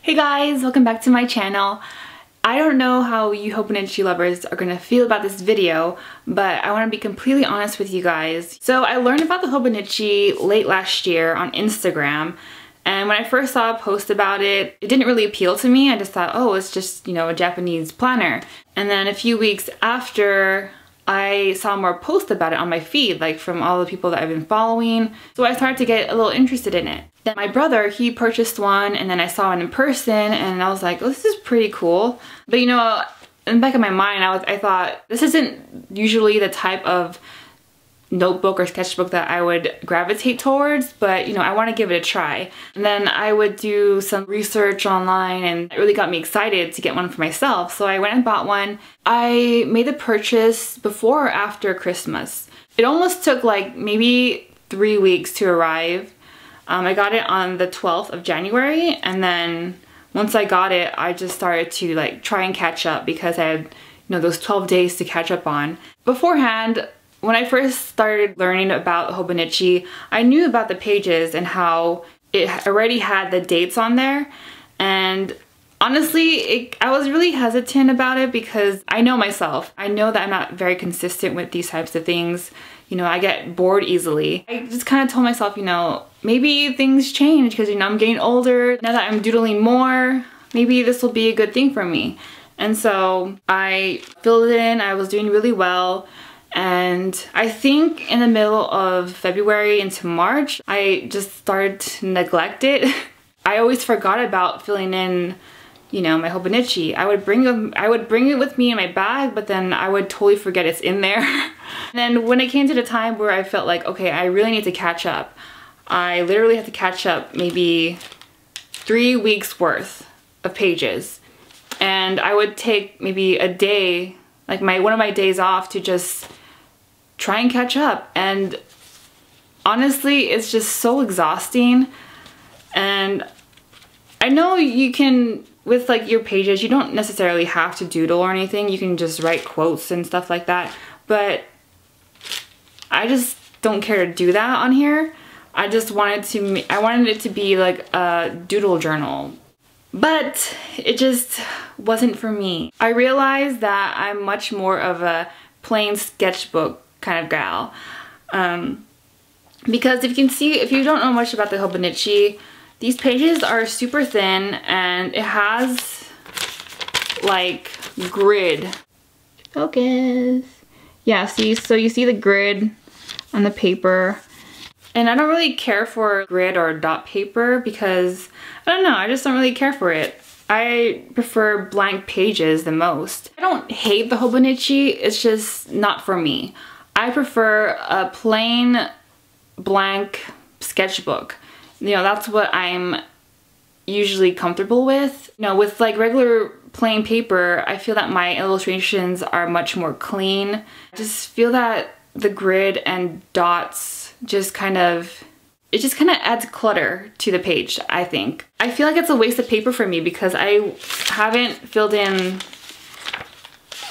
Hey guys, welcome back to my channel. I don't know how you Hobonichi lovers are gonna feel about this video, but I want to be completely honest with you guys. So I learned about the Hobonichi late last year on Instagram, and when I first saw a post about it, it didn't really appeal to me. I just thought, oh, it's just, you know, a Japanese planner. And then a few weeks after, I saw more posts about it on my feed, like from all the people that I've been following. So I started to get a little interested in it. Then my brother, he purchased one, and then I saw it in person, and I was like, oh, this is pretty cool. But you know, in the back of my mind, I thought, this isn't usually the type of notebook or sketchbook that I would gravitate towards, but you know, I want to give it a try. And then I would do some research online, and it really got me excited to get one for myself. So I went and bought one. I made the purchase before or after Christmas. It almost took like maybe 3 weeks to arrive. I got it on the 12th of January, and then once I got it, I just started to like try and catch up because I had, you know, those 12 days to catch up on. Beforehand, when I first started learning about Hobonichi, I knew about the pages and how it already had the dates on there. And honestly, I was really hesitant about it because I know myself. I know that I'm not very consistent with these types of things. You know, I get bored easily. I just kind of told myself, you know, maybe things change because, you know, I'm getting older. Now that I'm doodling more, maybe this will be a good thing for me. And so I filled it in. I was doing really well. And I think in the middle of February into March, I just started to neglect it. I always forgot about filling in, you know, my Hobonichi. I would bring it with me in my bag, but then I would totally forget it's in there. And then when it came to the time where I felt like, okay, I really need to catch up, I literally had to catch up maybe 3 weeks worth of pages. And I would take maybe a day, like one of my days off, to just try and catch up. And honestly, it's just so exhausting. And I know you can, with like your pages, you don't necessarily have to doodle or anything. You can just write quotes and stuff like that. But I just don't care to do that on here. I wanted it to be like a doodle journal. But it just wasn't for me. I realized that I'm much more of a plain sketchbook kind of gal. Because if you don't know much about the Hobonichi, these pages are super thin, and it has like grid. Focus. Yeah, so you see the grid on the paper. And I don't really care for grid or dot paper because, I don't know, I just don't really care for it. I prefer blank pages the most. I don't hate the Hobonichi, it's just not for me. I prefer a plain blank sketchbook. You know, that's what I'm usually comfortable with. You know, with like regular plain paper, I feel that my illustrations are much more clean. I just feel that the grid and dots just kind of adds clutter to the page, I think. I feel like it's a waste of paper for me because I haven't filled in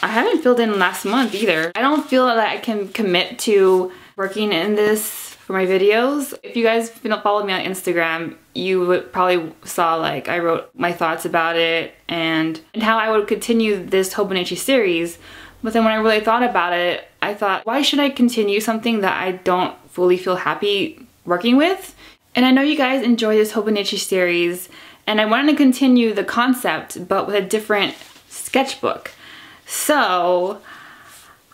last month either. I don't feel that I can commit to working in this for my videos. If you guys followed me on Instagram, you would probably saw like I wrote my thoughts about it and how I would continue this Hobonichi series. But then when I really thought about it, I thought, why should I continue something that I don't fully feel happy working with? And I know you guys enjoy this Hobonichi series, and I wanted to continue the concept but with a different sketchbook. So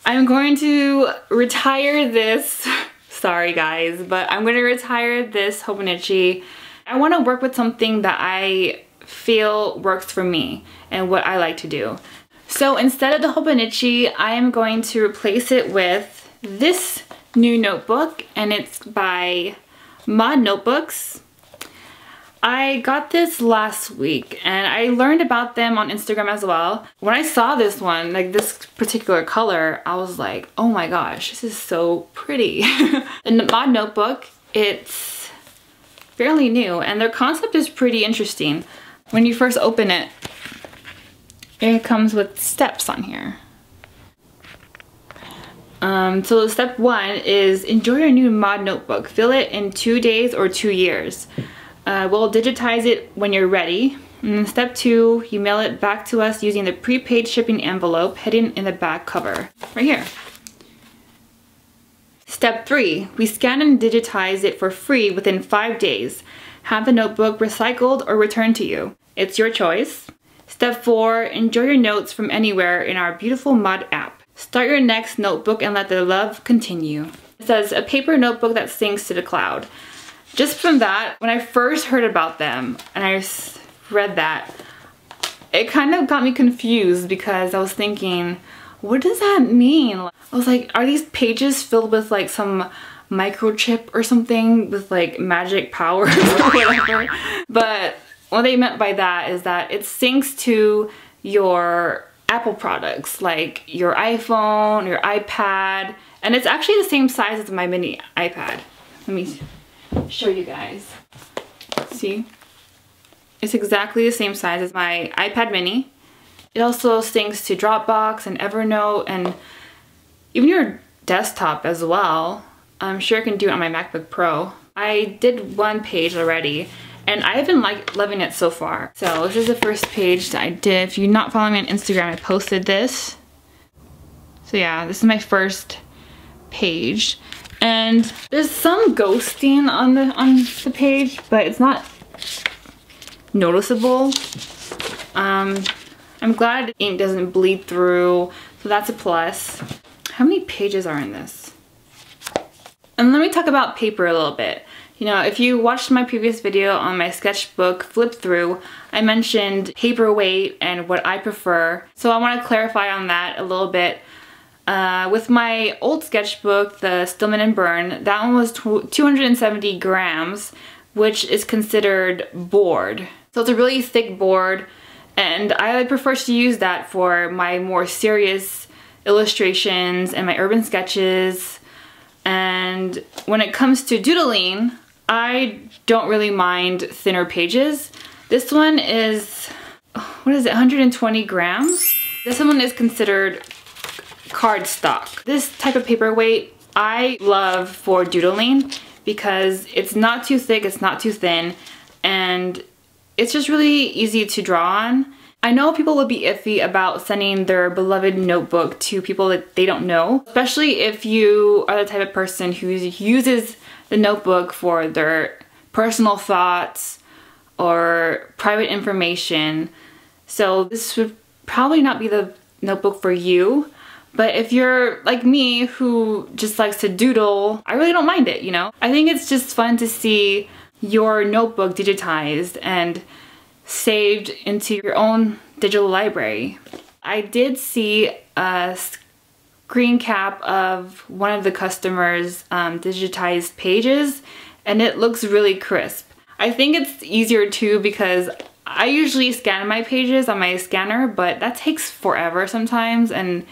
I'm going to retire this. Sorry guys, but I'm going to retire this Hobonichi. I want to work with something that I feel works for me and what I like to do. So instead of the Hobonichi, I am going to replace it with this new notebook, and it's by Mod Notebooks. I got this last week, and I learned about them on Instagram as well. When I saw this one, like this particular color, I was like, oh my gosh, this is so pretty. The Mod Notebook, it's fairly new, and their concept is pretty interesting. When you first open it, it comes with steps on here. So step 1 is enjoy your new Mod Notebook. Fill it in 2 days or 2 years. We'll digitize it when you're ready. And then step 2, you mail it back to us using the prepaid shipping envelope hidden in the back cover, right here. Step 3, we scan and digitize it for free within 5 days. Have the notebook recycled or returned to you. It's your choice. Step 4, enjoy your notes from anywhere in our beautiful mud app. Start your next notebook and let the love continue. It says, a paper notebook that syncs to the cloud. Just from that, when I first heard about them and I read that, it kind of got me confused because I was thinking, what does that mean? I was like, are these pages filled with like some microchip or something with like magic powers or whatever? But what they meant by that is that it syncs to your Apple products like your iPhone, your iPad, and it's actually the same size as my mini iPad. Let me show you guys. See? It's exactly the same size as my iPad mini. It also syncs to Dropbox and Evernote and even your desktop as well. I'm sure I can do it on my MacBook Pro. I did one page already and I've been loving it so far. So this is the first page that I did. If you're not following me on Instagram, I posted this. So yeah, this is my first page. And there's some ghosting on the page, but it's not noticeable. I'm glad the ink doesn't bleed through, so that's a plus. How many pages are in this? And let me talk about paper a little bit. You know, if you watched my previous video on my sketchbook flip through, I mentioned paper weight and what I prefer. So I want to clarify on that a little bit. With my old sketchbook, the Stillman & Burn, that one was 270 grams, which is considered board. So it's a really thick board, and I prefer to use that for my more serious illustrations and my urban sketches. And when it comes to doodling, I don't really mind thinner pages. This one is, what is it, 120 grams? This one is considered cardstock. This type of paperweight I love for doodling because it's not too thick, it's not too thin, and it's just really easy to draw on. I know people would be iffy about sending their beloved notebook to people that they don't know, especially if you are the type of person who uses the notebook for their personal thoughts or private information. So this would probably not be the notebook for you. But if you're like me who just likes to doodle, I really don't mind it, you know? I think it's just fun to see your notebook digitized and saved into your own digital library. I did see a screen cap of one of the customers' digitized pages, and it looks really crisp. I think it's easier too because I usually scan my pages on my scanner, but that takes forever sometimes, and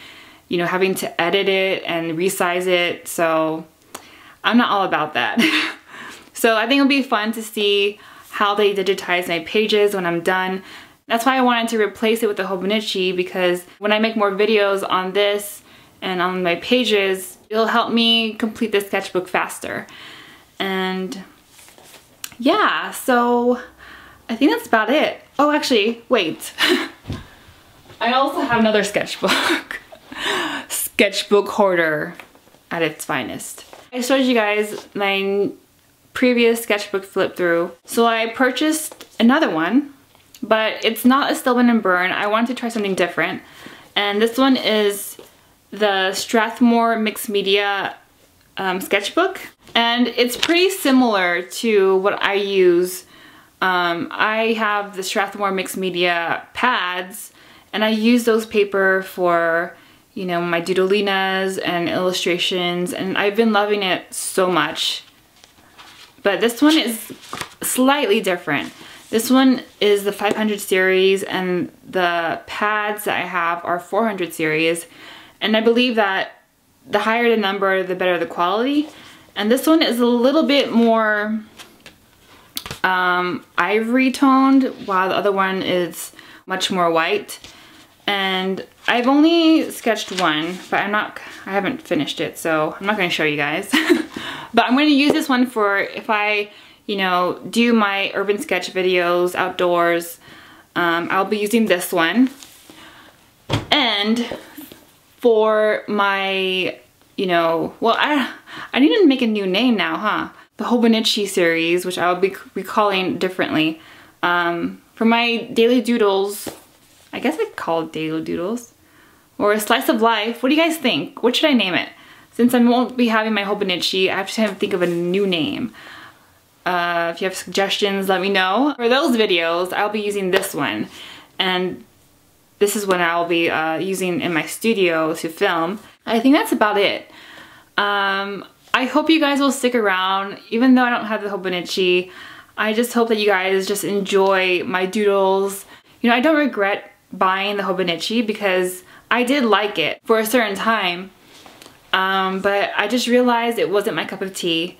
you know, having to edit it and resize it, so I'm not all about that. So I think it'll be fun to see how they digitize my pages when I'm done. That's why I wanted to replace it with the Hobonichi, because when I make more videos on this and on my pages, it'll help me complete the sketchbook faster. And yeah, so I think that's about it. Oh, actually, wait. I also have another sketchbook. Sketchbook hoarder at its finest. I showed you guys my previous sketchbook flip through, so I purchased another one, but it's not a Stillman & Burn. I wanted to try something different, and this one is the Strathmore Mixed Media sketchbook, and it's pretty similar to what I use. I have the Strathmore Mixed Media pads, and I use those paper for, you know, my doodlinas and illustrations, and I've been loving it so much. But this one is slightly different. This one is the 500 series, and the pads that I have are 400 series, and I believe that the higher the number, the better the quality. And this one is a little bit more ivory toned, while the other one is much more white. And I've only sketched one, but I haven't finished it, so I'm not going to show you guys. But I'm going to use this one for if I, you know, do my urban sketch videos outdoors. I'll be using this one. And for my, you know, well, I need to make a new name now, huh? The Hobonichi series, which I'll be recalling differently. For my daily doodles, I guess I call it daily doodles, or a slice of life. What do you guys think? What should I name it? Since I won't be having my Hobonichi, I have to think of a new name. If you have suggestions, let me know. For those videos, I'll be using this one. And this is what I'll be using in my studio to film. I think that's about it. I hope you guys will stick around, even though I don't have the Hobonichi. I just hope that you guys just enjoy my doodles. You know, I don't regret buying the Hobonichi because I did like it for a certain time. But I just realized it wasn't my cup of tea.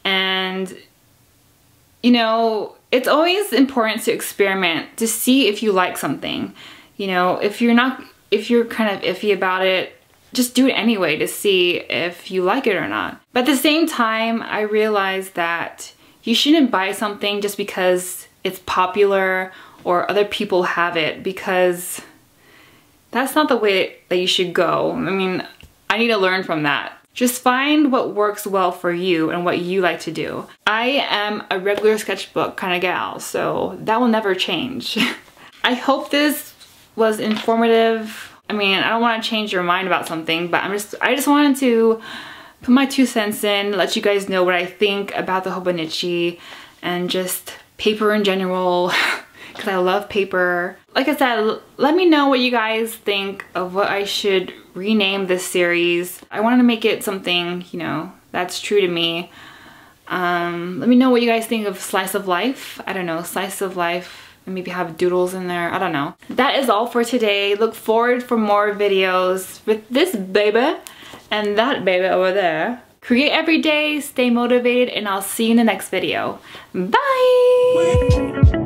And, you know, it's always important to experiment to see if you like something. You know, if you're kind of iffy about it, just do it anyway to see if you like it or not. But at the same time, I realized that you shouldn't buy something just because it's popular or other people have it, because that's not the way that you should go. I mean, I need to learn from that. Just find what works well for you and what you like to do. I am a regular sketchbook kind of gal, so that will never change. I hope this was informative. I mean, I don't want to change your mind about something, but I just wanted to put my 2 cents in, let you guys know what I think about the Hobonichi and just paper in general, because I love paper. Like I said, let me know what you guys think of what I should rename this series. I wanted to make it something, you know, that's true to me. Let me know what you guys think of Slice of Life. I don't know, Slice of Life, and maybe have doodles in there, I don't know. That is all for today. Look forward for more videos with this baby and that baby over there. Create every day, stay motivated, and I'll see you in the next video. Bye!